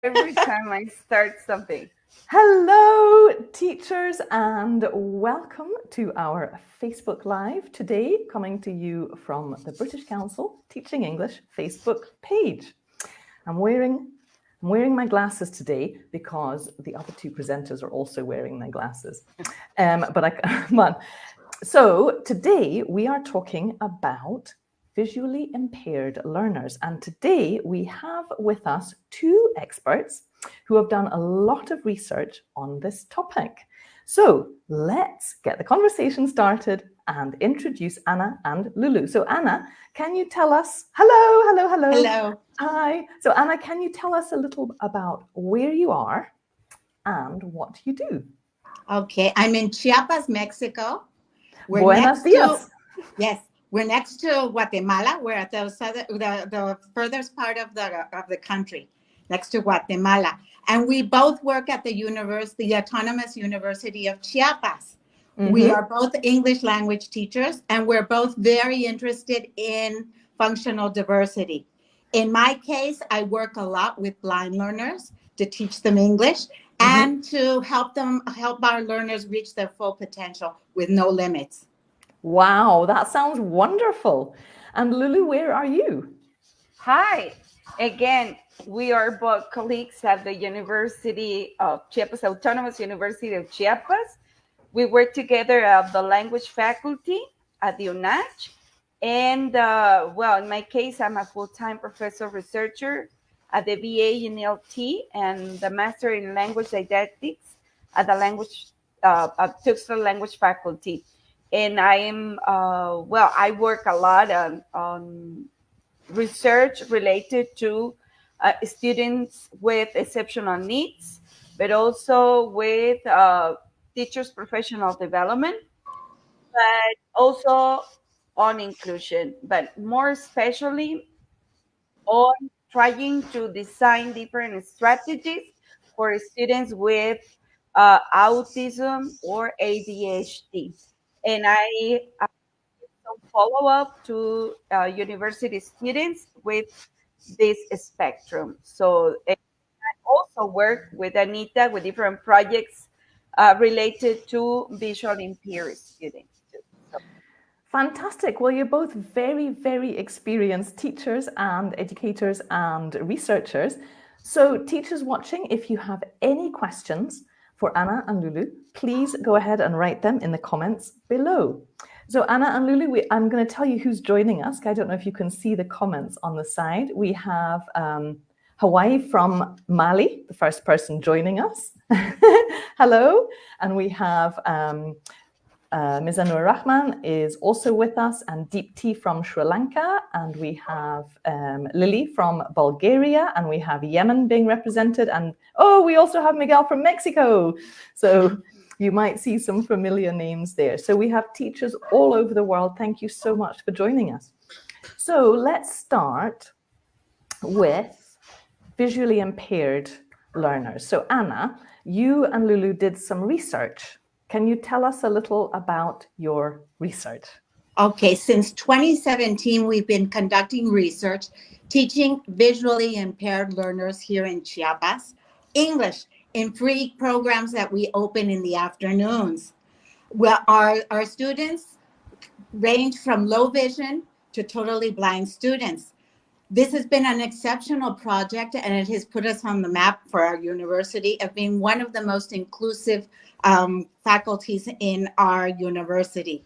Every time I start something. Hello, teachers, and welcome to our Facebook Live today, coming to you from the British Council Teaching English Facebook page. I'm wearing my glasses today because the other two presenters are also wearing their glasses. So today we are talking about visually impaired learners. And today we have with us two experts who have done a lot of research on this topic. So let's get the conversation started and introduce Anna and Lulu. So Anna, can you tell us, hello. Hi. So Anna, can you tell us a little about where you are and what you do? Okay, I'm in Chiapas, Mexico. Buenos dias. Yes. We're next to Guatemala. We're at the furthest part of the country, next to Guatemala. And we both work at the Autonomous University of Chiapas. Mm-hmm. We are both English language teachers, and we're both very interested in functional diversity. In my case, I work a lot with blind learners to teach them English and to help our learners reach their full potential with no limits. Wow, that sounds wonderful. And Lulu, where are you? Hi. Again, we are both colleagues at the University of Chiapas, Autonomous University of Chiapas. We work together at the Language Faculty at the UNACH. And, in my case, I'm a full-time professor researcher at the BA in ELT and the Master in Language Didactics at the Tuxtla Language Faculty. And I am, I work a lot on research related to students with exceptional needs, but also with teachers' professional development, but also on inclusion, but more especially on trying to design different strategies for students with autism or ADHD. And I did some follow-up to university students with this spectrum. So I also work with Anita with different projects related to visually impaired students. So. Fantastic. Well, you're both very, very experienced teachers and educators and researchers. So teachers watching, if you have any questions for Anna and Lulu, please go ahead and write them in the comments below. So Anna and Lulu, I'm going to tell you who's joining us. I don't know if you can see the comments on the side. We have Hawaii from Mali, the first person joining us. Hello. And we have Mizanur Rahman is also with us, and Deepti from Sri Lanka, and we have Lily from Bulgaria, and we have Yemen being represented, and we also have Miguel from Mexico. So you might see some familiar names there. So we have teachers all over the world. Thank you so much for joining us. So let's start with visually impaired learners. So Anna, you and Lulu did some research. Can you tell us a little about your research? Okay, since 2017, we've been conducting research teaching visually impaired learners here in Chiapas English in free programs that we open in the afternoons. Well, our students range from low vision to totally blind students. This has been an exceptional project, and it has put us on the map for our university of being one of the most inclusive faculties in our university.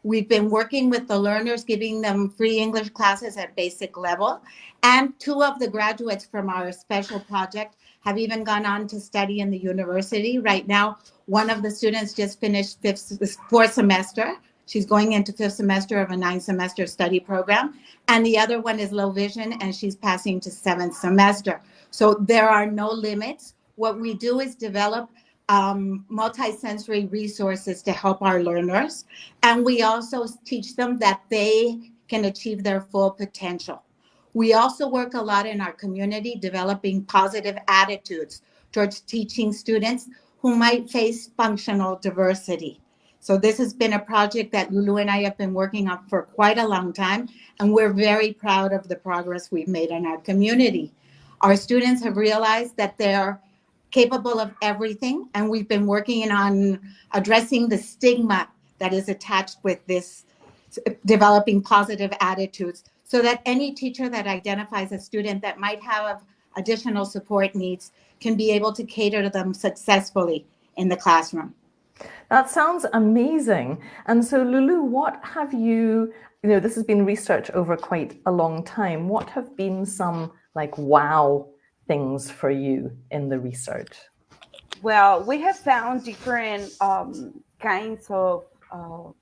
We've been working with the learners, giving them free English classes at basic level. And two of the graduates from our special project have even gone on to study in the university. Right now, one of the students just finished fourth semester. She's going into fifth semester of a 9-semester study program. And the other one is low vision, and she's passing to 7th semester. So there are no limits. What we do is develop multisensory resources to help our learners. And we also teach them that they can achieve their full potential. We also work a lot in our community developing positive attitudes towards teaching students who might face functional diversity. So this has been a project that Lulu and I have been working on for quite a long time, and we're very proud of the progress we've made in our community. Our students have realized that they're capable of everything, and we've been working on addressing the stigma that is attached with this, developing positive attitudes, so that any teacher that identifies a student that might have additional support needs can be able to cater to them successfully in the classroom. That sounds amazing. And so, Lulu, what have you this has been research over quite a long time. What have been some like wow things for you in the research? Well, we have found different kinds of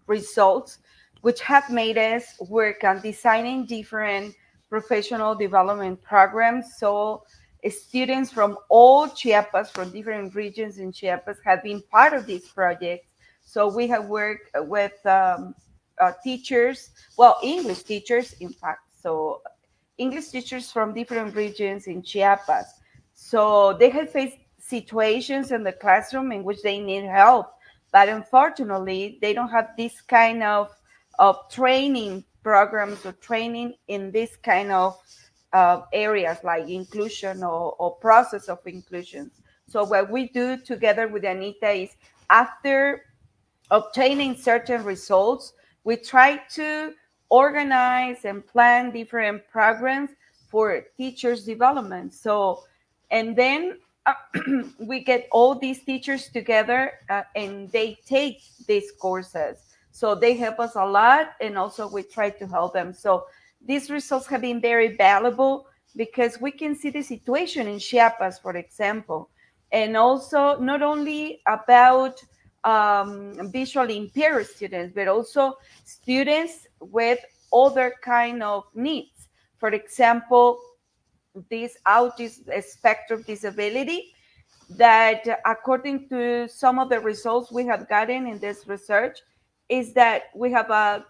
results which have made us work on designing different professional development programs. So students from all Chiapas, from different regions in Chiapas, have been part of this project. So we have worked with teachers, well, English teachers, in fact. So English teachers from different regions in Chiapas. So they have faced situations in the classroom in which they need help, but unfortunately, they don't have this kind of training programs or training in this kind of areas like inclusion or process of inclusion. So what we do together with Anita is, after obtaining certain results, we try to organize and plan different programs for teachers' development. So, and then we get all these teachers together and they take these courses. So they help us a lot, and also we try to help them. So these results have been very valuable because we can see the situation in Chiapas, for example, and also not only about visually impaired students, but also students with other kind of needs. For example, this autism spectrum disability, that according to some of the results we have gotten in this research, is that we have a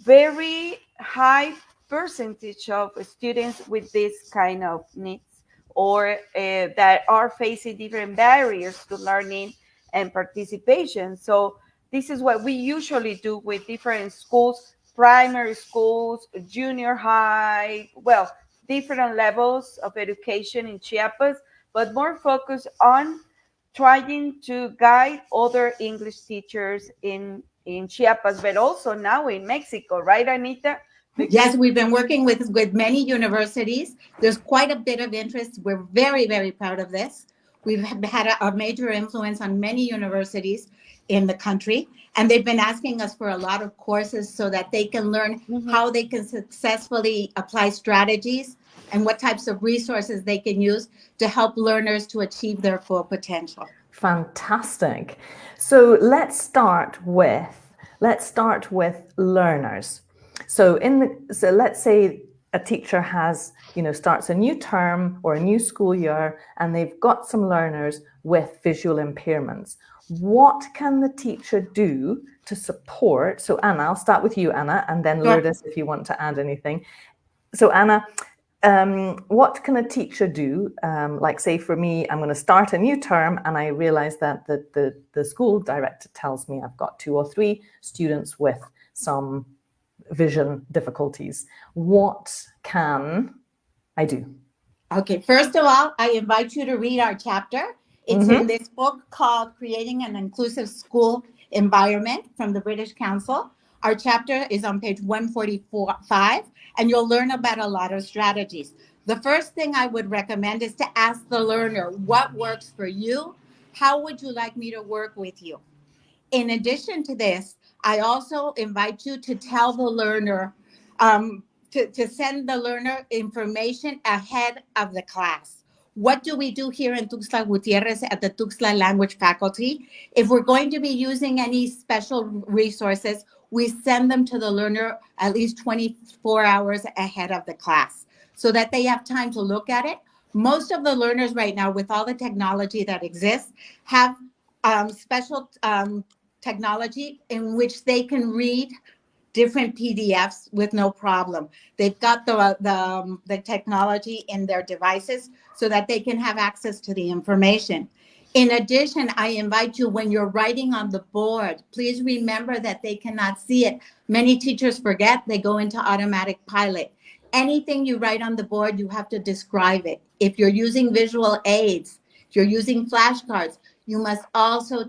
very high percentage of students with this kind of needs, or that are facing different barriers to learning and participation. So this is what we usually do with different schools, primary schools, junior high, well, different levels of education in Chiapas, but more focused on trying to guide other English teachers in Chiapas, but also now in Mexico, right, Anita? Because yes, we've been working with many universities. There's quite a bit of interest. We're very, very proud of this. We've had a major influence on many universities in the country, and they've been asking us for a lot of courses so that they can learn how they can successfully apply strategies and what types of resources they can use to help learners to achieve their full potential. Fantastic. So let's start with learners. So let's say a teacher has, starts a new term or a new school year, and they've got some learners with visual impairments. What can the teacher do to support? So Anna, I'll start with you, Anna, and then Lourdes, if you want to add anything. So Anna, what can a teacher do? Like, say for me, I'm going to start a new term and I realize that the school director tells me I've got 2 or 3 students with some vision difficulties. What can I do? Okay, first of all, I invite you to read our chapter. It's in this book called Creating an Inclusive School Environment from the British Council. Our chapter is on page 145, and you'll learn about a lot of strategies. The first thing I would recommend is to ask the learner, what works for you? How would you like me to work with you? In addition to this, I also invite you to tell the learner, to send the learner information ahead of the class. What do we do here in Tuxtla Gutierrez at the Tuxtla Language Faculty? If we're going to be using any special resources, we send them to the learner at least 24 hours ahead of the class so that they have time to look at it. Most of the learners right now, with all the technology that exists, have special technology in which they can read different PDFs with no problem. They've got the technology in their devices so that they can have access to the information. In addition, I invite you, when you're writing on the board, please remember that they cannot see it. Many teachers forget, they go into automatic pilot. Anything you write on the board, you have to describe it. If you're using visual aids, if you're using flashcards, you must also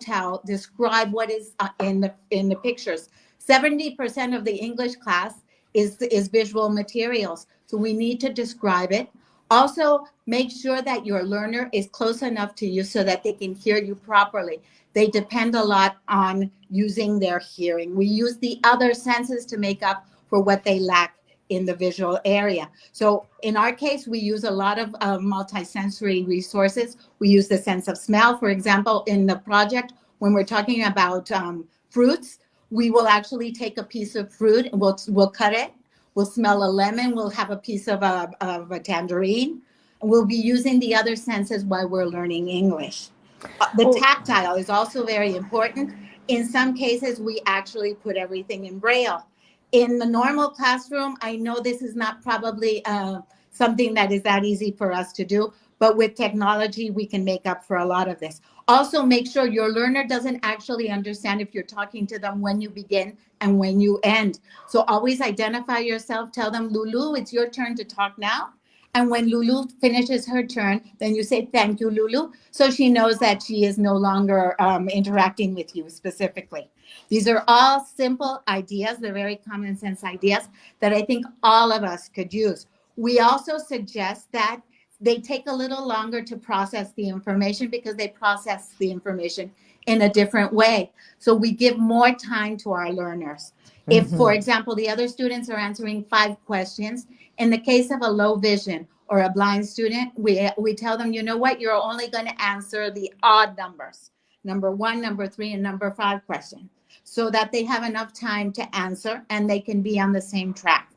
describe what is in the pictures. 70% of the English class is visual materials, so we need to describe it. Also, make sure that your learner is close enough to you so that they can hear you properly. They depend a lot on using their hearing. We use the other senses to make up for what they lack in the visual area. So in our case, we use a lot of multisensory resources. We use the sense of smell. For example, in the project, when we're talking about fruits, we will actually take a piece of fruit and we'll cut it. We'll smell a lemon. We'll have a piece of a tangerine. And we'll be using the other senses while we're learning English. The tactile is also very important. In some cases, we actually put everything in Braille. In the normal classroom, I know this is not probably something that is that easy for us to do, but with technology, we can make up for a lot of this. Also, make sure your learner doesn't actually understand if you're talking to them when you begin and when you end. So always identify yourself, tell them, Lulu, it's your turn to talk now. And when Lulu finishes her turn, then you say, thank you, Lulu. So she knows that she is no longer interacting with you specifically. These are all simple ideas. They're very common sense ideas that I think all of us could use. We also suggest that they take a little longer to process the information because they process the information in a different way. So we give more time to our learners. If, for example, the other students are answering 5 questions, in the case of a low vision or a blind student, we tell them, you know what, you're only going to answer the odd numbers, number 1, number 3, and number 5 question, so that they have enough time to answer and they can be on the same track.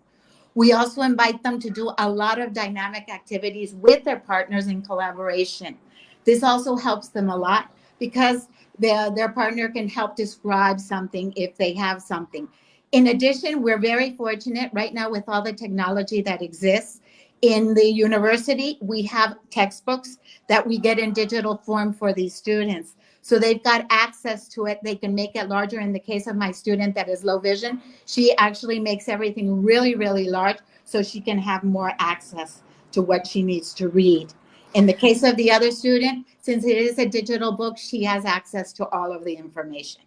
We also invite them to do a lot of dynamic activities with their partners in collaboration. This also helps them a lot because their partner can help describe something if they have something. In addition, we're very fortunate right now with all the technology that exists. In the university, we have textbooks that we get in digital form for these students. So they've got access to it. They can make it larger. In the case of my student that is low vision, she actually makes everything really, really large so she can have more access to what she needs to read. In the case of the other student, since it is a digital book, she has access to all of the information.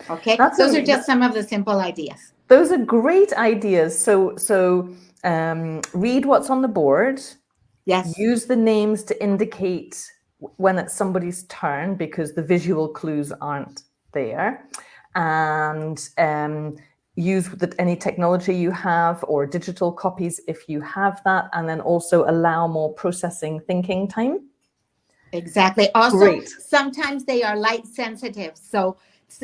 Okay, those are just some of the simple ideas. Those are great ideas. So read what's on the board. Yes. Use the names to indicate when it's somebody's turn because the visual clues aren't there. And use any technology you have or digital copies if you have that. And then also allow more processing thinking time. Exactly. Also, sometimes they are light sensitive. So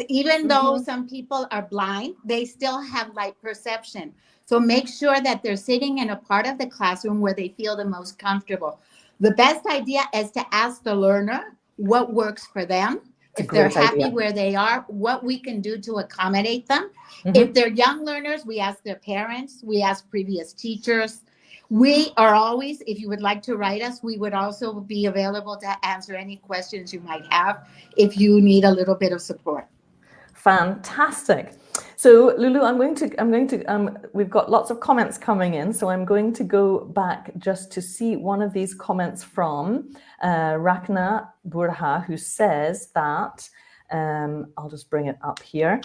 even though some people are blind, they still have light perception. So make sure that they're sitting in a part of the classroom where they feel the most comfortable. The best idea is to ask the learner what works for them. If they're happy where they are, what we can do to accommodate them. If they're young learners, we ask their parents, we ask previous teachers. We are always, if you would like to write us, we would also be available to answer any questions you might have if you need a little bit of support. Fantastic. So Lulu, we've got lots of comments coming in, so I'm going to go back just to see one of these comments from Rakna Burha, who says that, I'll just bring it up here,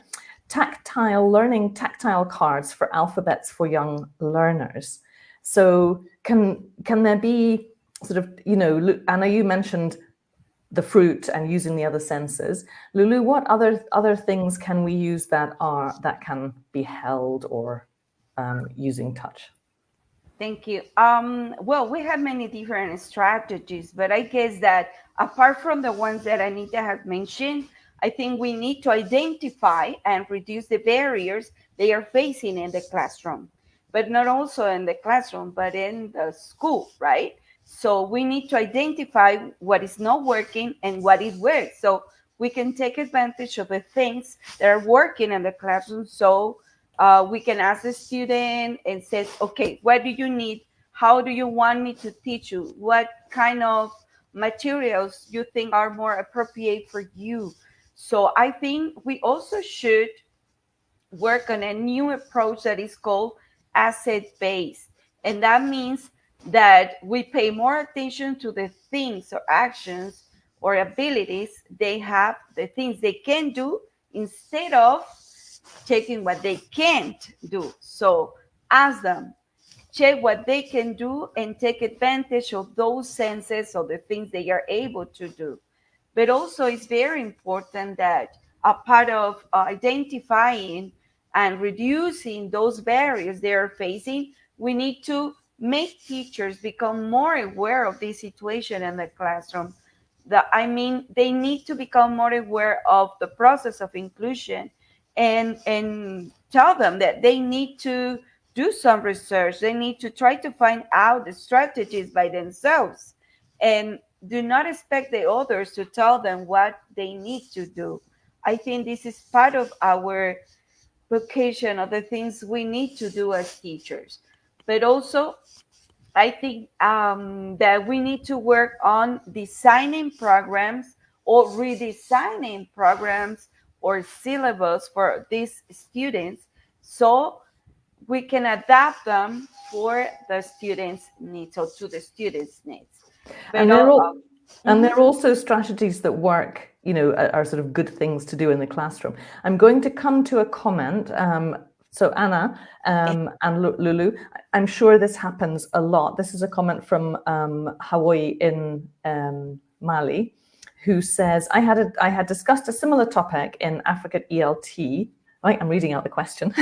learning tactile cards for alphabets for young learners. So can there be sort of, Anna, you mentioned the fruit and using the other senses. Lulu, what other things can we use that can be held or using touch? Thank you. Well, we have many different strategies, but I guess that apart from the ones that Anita has mentioned, I think we need to identify and reduce the barriers they are facing in the classroom, but not also in the classroom, but in the school, right? So we need to identify what is not working and what it works. So we can take advantage of the things that are working in the classroom. So we can ask the student and says, okay, what do you need? How do you want me to teach you? What kind of materials you think are more appropriate for you? So I think we also should work on a new approach that is called asset-based. And that means that we pay more attention to the things or actions or abilities they have, the things they can do, instead of checking what they can't do. So ask them, check what they can do and take advantage of those senses of the things they are able to do. But also it's very important that a part of identifying and reducing those barriers they are facing, we need to make teachers become more aware of this situation in the classroom. They need to become more aware of the process of inclusion, and tell them that they need to do some research. They need to try to find out the strategies by themselves, and do not expect the others to tell them what they need to do. I think this is part of our vocation, of the things we need to do as teachers. But also, I think that we need to work on designing programs or redesigning programs or syllabus for these students, so we can adapt them for the students' needs, or to the students' needs. But And there are also strategies that work, are sort of good things to do in the classroom. I'm going to come to a comment. So Anna and Lulu, I'm sure this happens a lot. This is a comment from Hawaii in Mali, who says, I had discussed a similar topic in Africa ELT. Right, I'm reading out the question,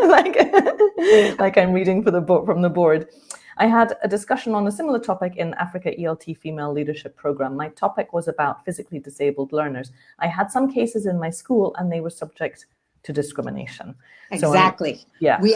like I'm reading from the board. I had a discussion on a similar topic in Africa ELT Female Leadership Program. My topic was about physically disabled learners. I had some cases in my school and they were subject to discrimination. Exactly. So, yeah. We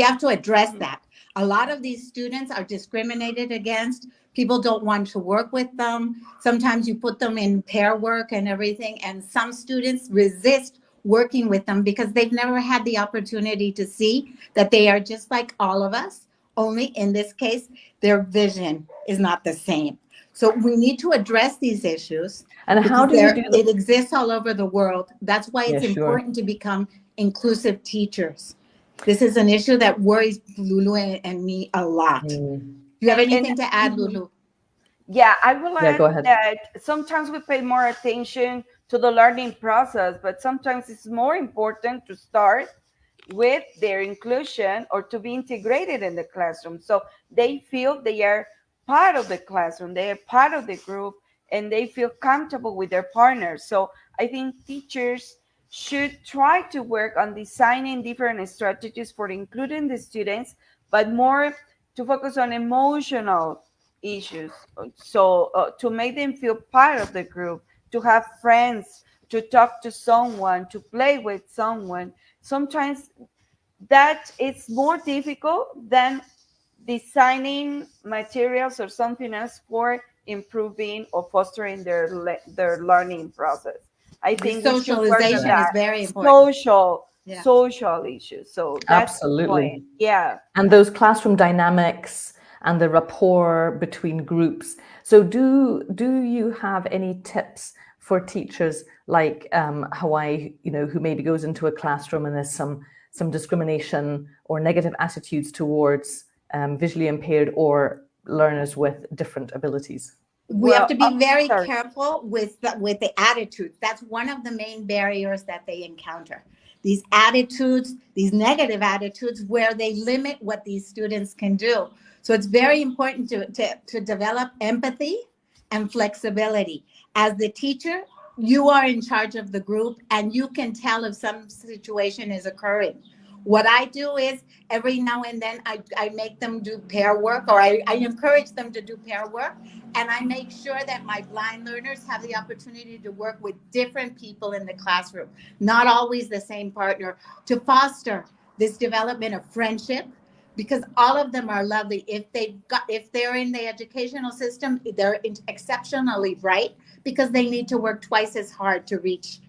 have to address that. A lot of these students are discriminated against. People don't want to work with them. Sometimes you put them in pair work and everything, and some students resist working with them because they've never had the opportunity to see that they are just like all of us. Only in this case, their vision is not the same. So we need to address these issues. And how do you do that? It exists all over the world. That's why it's important to become inclusive teachers. This is an issue that worries Lulu and me a lot. Do you have anything to add, Lulu? Yeah, I will add go ahead. that sometimes we pay more attention to the learning process, but sometimes it's more important to start with their inclusion or to be integrated in the classroom. So they feel they are part of the classroom, they are part of the group, and they feel comfortable with their partners. So I think teachers should try to work on designing different strategies for including the students, but more to focus on emotional issues. So to make them feel part of the group, to have friends, to talk to someone, to play with someone. Sometimes that it's more difficult than designing materials or something else for improving or fostering their learning process. I think socialization is very important. Social issues. So that's absolutely. Yeah. And those classroom dynamics and the rapport between groups. So do you have any tips for teachers like Hawaii, who maybe goes into a classroom and there's some discrimination or negative attitudes towards visually impaired or learners with different abilities? We have to be very careful with the attitudes. That's one of the main barriers that they encounter. These attitudes, these negative attitudes, where they limit what these students can do. So it's very important to develop empathy and flexibility. As the teacher, you are in charge of the group and you can tell if some situation is occurring. What I do is every now and then I make them do pair work, or I encourage them to do pair work. And I make sure that my blind learners have the opportunity to work with different people in the classroom, not always the same partner, to foster this development of friendship, because all of them are lovely. If they're in the educational system, they're exceptionally bright because they need to work twice as hard to reach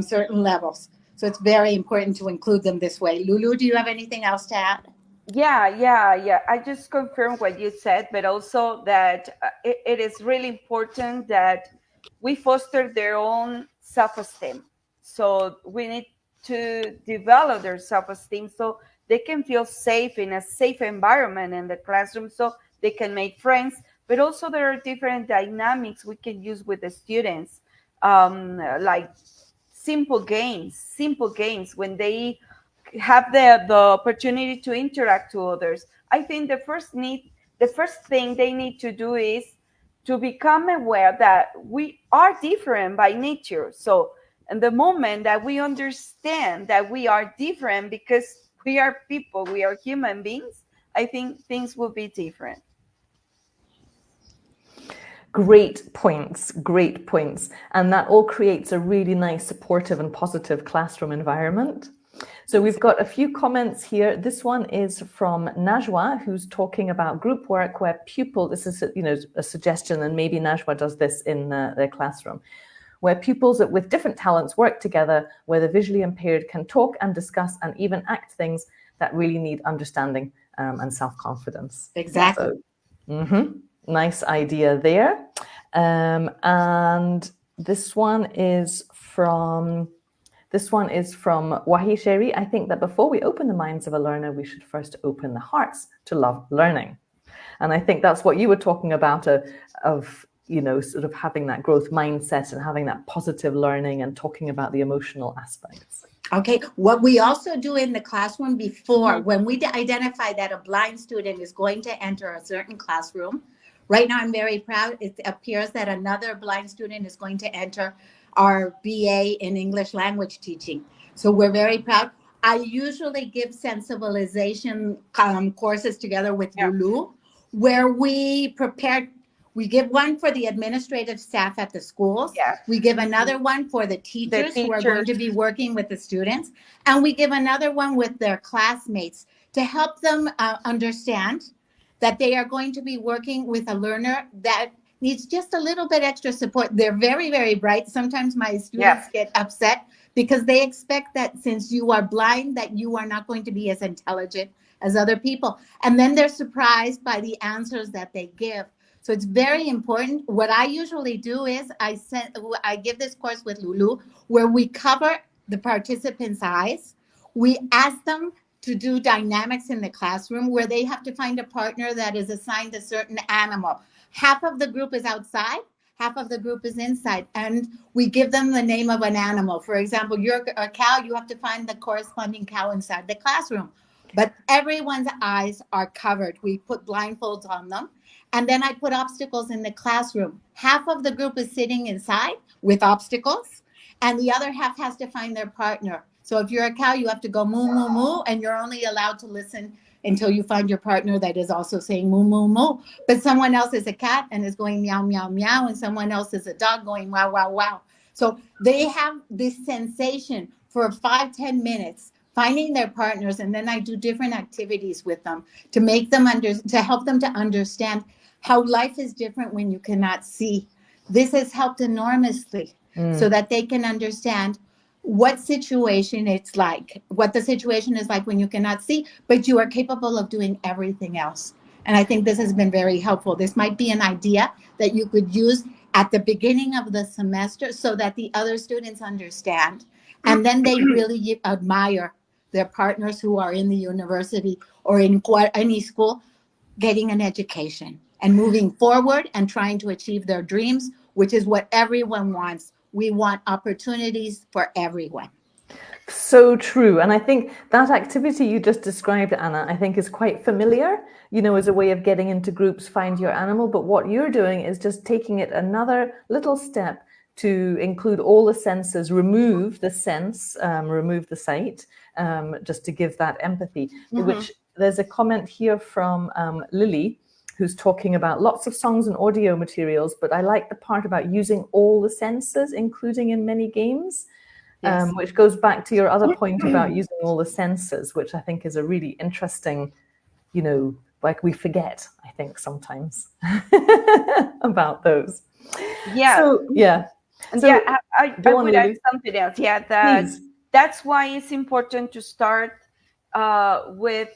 certain levels. So it's very important to include them this way. Lulu, do you have anything else to add? Yeah. I just confirm what you said, but also that it is really important that we foster their own self-esteem. So we need to develop their self-esteem so they can feel safe in a safe environment in the classroom, so they can make friends. But also there are different dynamics we can use with the students, like simple games when they have the opportunity to interact to others. I think the first thing they need to do is to become aware that we are different by nature. So in the moment that we understand that we are different because we are people, we are human beings, I think things will be different. Great points, great points. And that all creates a really nice, supportive and positive classroom environment. So we've got a few comments here. This one is from Najwa, who's talking about group work where this is a suggestion, and maybe Najwa does this in their classroom, where pupils with different talents work together, where the visually impaired can talk and discuss and even act things that really need understanding and self-confidence. Exactly. So, nice idea there. And this one is from Wahi Sherry. I think that before we open the minds of a learner, we should first open the hearts to love learning. And I think that's what you were talking about, of sort of having that growth mindset and having that positive learning and talking about the emotional aspects. Okay, what we also do in the classroom before, when we identify that a blind student is going to enter a certain classroom, right now I'm very proud, it appears that another blind student is going to enter our BA in English language teaching. So we're very proud. I usually give sensibilization courses together with Lulu, where we give one for the administrative staff at the schools. Yeah. We give another one for the teachers who are going to be working with the students. And we give another one with their classmates to help them understand that they are going to be working with a learner that needs just a little bit extra support. They're very, very bright. Sometimes my students get upset because they expect that since you are blind, that you are not going to be as intelligent as other people. And then they're surprised by the answers that they give. So it's very important. What I usually do is I give this course with Lulu where we cover the participants' eyes. We ask them to do dynamics in the classroom where they have to find a partner that is assigned a certain animal. Half of the group is outside, half of the group is inside, and we give them the name of an animal. For example, you're a cow, you have to find the corresponding cow inside the classroom. But everyone's eyes are covered. We put blindfolds on them. And then I put obstacles in the classroom. Half of the group is sitting inside with obstacles, and the other half has to find their partner. So if you're a cow, you have to go moo, moo, moo, and you're only allowed to listen until you find your partner that is also saying moo, moo, moo. But someone else is a cat and is going meow, meow, meow, and someone else is a dog going wow, wow, wow. So they have this sensation for 5-10 minutes finding their partners, and then I do different activities with them to make them to help them to understand how life is different when you cannot see. This has helped enormously so that they can understand what situation it's like, what the situation is like when you cannot see, but you are capable of doing everything else. And I think this has been very helpful. This might be an idea that you could use at the beginning of the semester so that the other students understand. And then they really admire their partners who are in the university or in any school getting an education and moving forward and trying to achieve their dreams, which is what everyone wants. We want opportunities for everyone. So true. And I think that activity you just described, Anna, I think is quite familiar, as a way of getting into groups, find your animal. But what you're doing is just taking it another little step to include all the senses, remove the sense, remove the sight, just to give that empathy, which there's a comment here from Lily, who's talking about lots of songs and audio materials, but I like the part about using all the senses, including in many games, which goes back to your other point about using all the senses, which I think is a really interesting, like we forget, I think, sometimes about those. Yeah. So, yeah. So, I would add something else. Yeah, that's why it's important to start with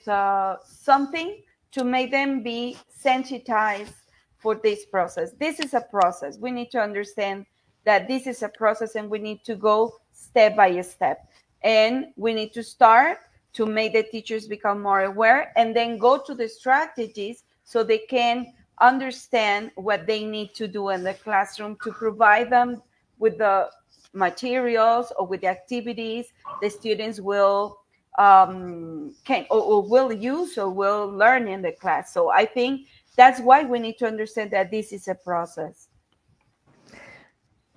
something to make them be sensitized for this process. This is a process. We need to understand that this is a process and we need to go step by step. And we need to start to make the teachers become more aware, and then go to the strategies so they can understand what they need to do in the classroom to provide them with the materials or with the activities the students will can or will use or will learn in the class. So I think that's why we need to understand that this is a process.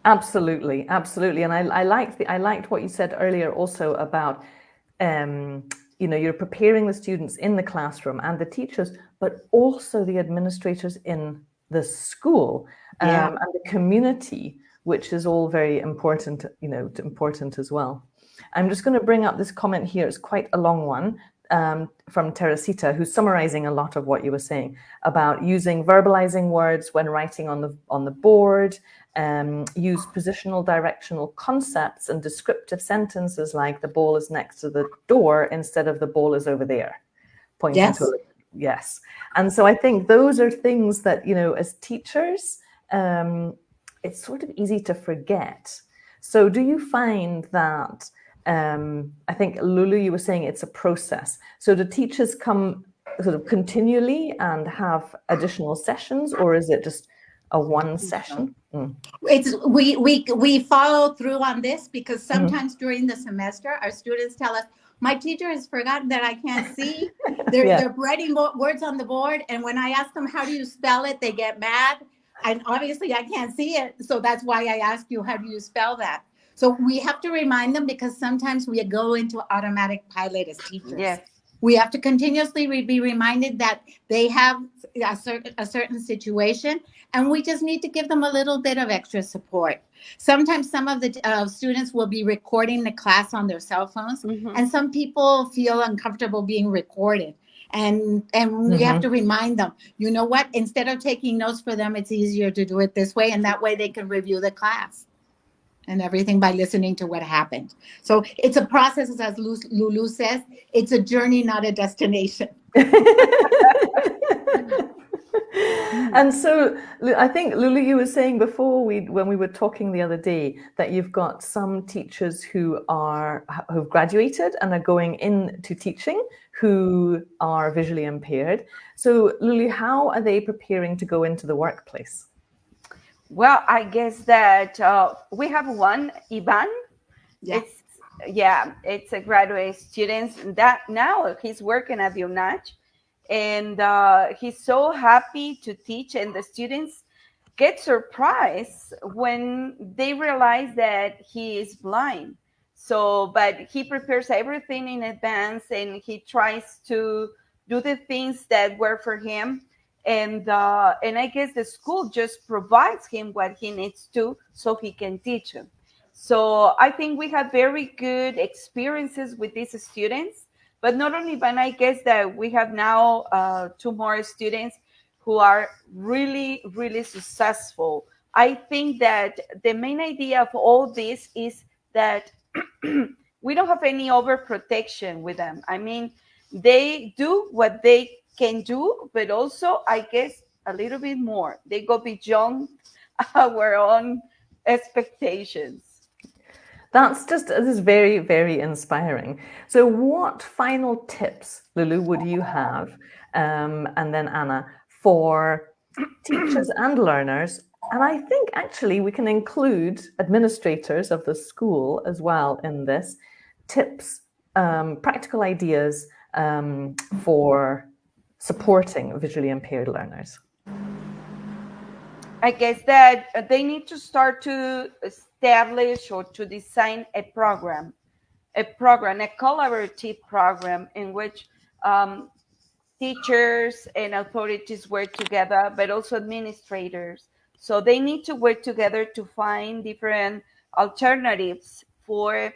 Absolutely, absolutely. And I liked what you said earlier also about you're preparing the students in the classroom and the teachers, but also the administrators in the school and the community, which is all very important, important as well. I'm just going to bring up this comment here. It's quite a long one from Teresita, who's summarizing a lot of what you were saying about using verbalizing words when writing on the board, use positional directional concepts and descriptive sentences like the ball is next to the door instead of the ball is over there, pointing to it. Yes. And so I think those are things that, as teachers, it's sort of easy to forget. So do you find that, I think, Lulu, you were saying it's a process. So do teachers come sort of continually and have additional sessions, or is it just a one session? It's we follow through on this because sometimes during the semester, our students tell us, my teacher has forgotten that I can't see. They're writing words on the board, and when I ask them, how do you spell it, they get mad. And obviously I can't see it. So that's why I ask you, how do you spell that? So we have to remind them because sometimes we go into automatic pilot as teachers. Yes. We have to continuously be reminded that they have a certain situation, and we just need to give them a little bit of extra support. Sometimes some of the students will be recording the class on their cell phones, and some people feel uncomfortable being recorded. And we have to remind them, you know what, instead of taking notes for them, it's easier to do it this way, and that way they can review the class and everything by listening to what happened. So it's a process, as Lulu says, it's a journey, not a destination. And so I think, Lulu, you were saying before when we were talking the other day that you've got some teachers who've graduated and are going into teaching who are visually impaired. So Lulu, how are they preparing to go into the workplace? Well, I guess that we have one, Ivan. It's a graduate student that now he's working at the UNACH, and he's so happy to teach, and the students get surprised when they realize that he is blind. So, but he prepares everything in advance, and he tries to do the things that work for him. And I guess the school just provides him what he needs to so he can teach him. So I think we have very good experiences with these students, but not only, but I guess that we have now 2 more students who are really, really successful. I think that the main idea of all this is that we don't have any overprotection with them. I mean, they do what they can do, but also, I guess, a little bit more. They go beyond our own expectations. This is very, very inspiring. So what final tips, Lulu, would you have, and then Anna, for teachers and learners? And I think actually we can include administrators of the school as well in this, tips, practical ideas for supporting visually impaired learners. I guess that they need to start to establish or to design a collaborative program in which teachers and authorities work together, but also administrators. So they need to work together to find different alternatives for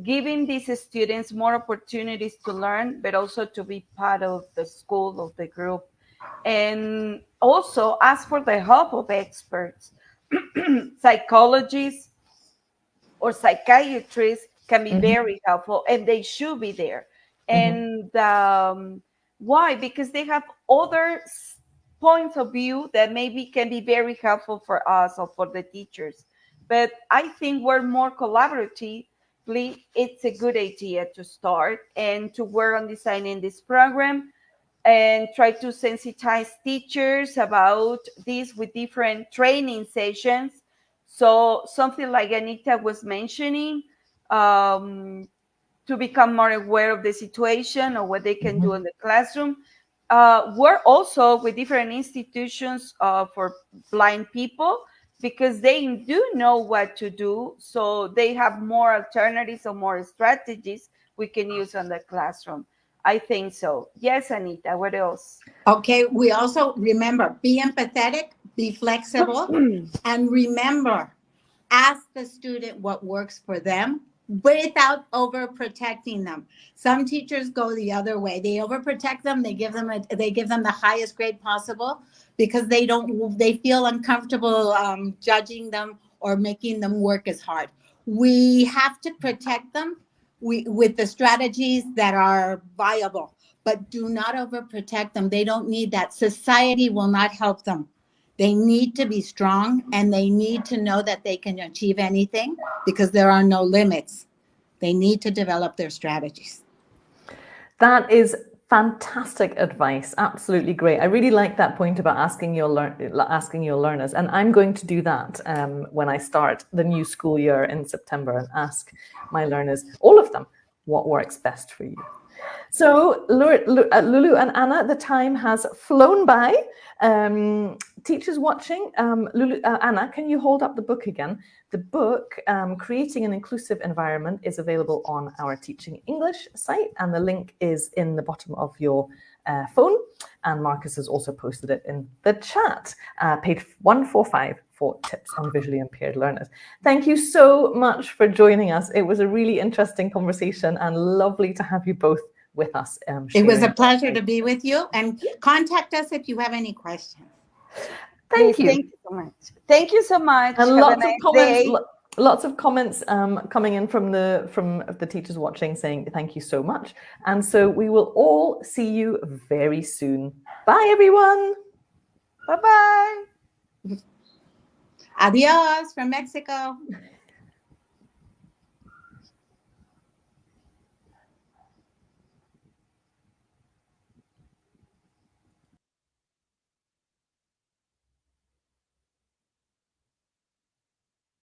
giving these students more opportunities to learn, but also to be part of the school, of the group. And also ask for the help of experts. Psychologists or psychiatrists can be very helpful, and they should be there. And why? Because they have other points of view that maybe can be very helpful for us or for the teachers. But I think we're more collaborative it's a good idea to start and to work on designing this program and try to sensitize teachers about this with different training sessions. So something like Anita was mentioning, to become more aware of the situation or what they can do in the classroom. We're also with different institutions for blind people, because they do know what to do. So they have more alternatives or more strategies we can use in the classroom. I think so. Yes, Anita, what else? Okay, we also remember, be empathetic, be flexible, and remember, ask the student what works for them without overprotecting them. Some teachers go the other way. They overprotect them. They give them the highest grade possible because they feel uncomfortable judging them or making them work as hard. We have to protect them with the strategies that are viable, but do not overprotect them. They don't need that. Society will not help them. They need to be strong, and they need to know that they can achieve anything because there are no limits. They need to develop their strategies. That is fantastic advice. Absolutely great. I really like that point about asking your learners, and I'm going to do that when I start the new school year in September and ask my learners, all of them, what works best for you. So Lulu and Anna, the time has flown by. Teachers watching, Anna, can you hold up the book again? The book, Creating an Inclusive Environment, is available on our Teaching English site, and the link is in the bottom of your phone. And Marcus has also posted it in the chat, page 145 for tips on visually impaired learners. Thank you so much for joining us. It was a really interesting conversation and lovely to have you both with us. It was a pleasure to be with you, and contact us if you have any questions. Thank you. Thank you so much. Thank you so much. And Have a nice day. Lots of comments coming in from the teachers watching saying thank you so much. And so we will all see you very soon. Bye, everyone. Bye-bye. Adios from Mexico.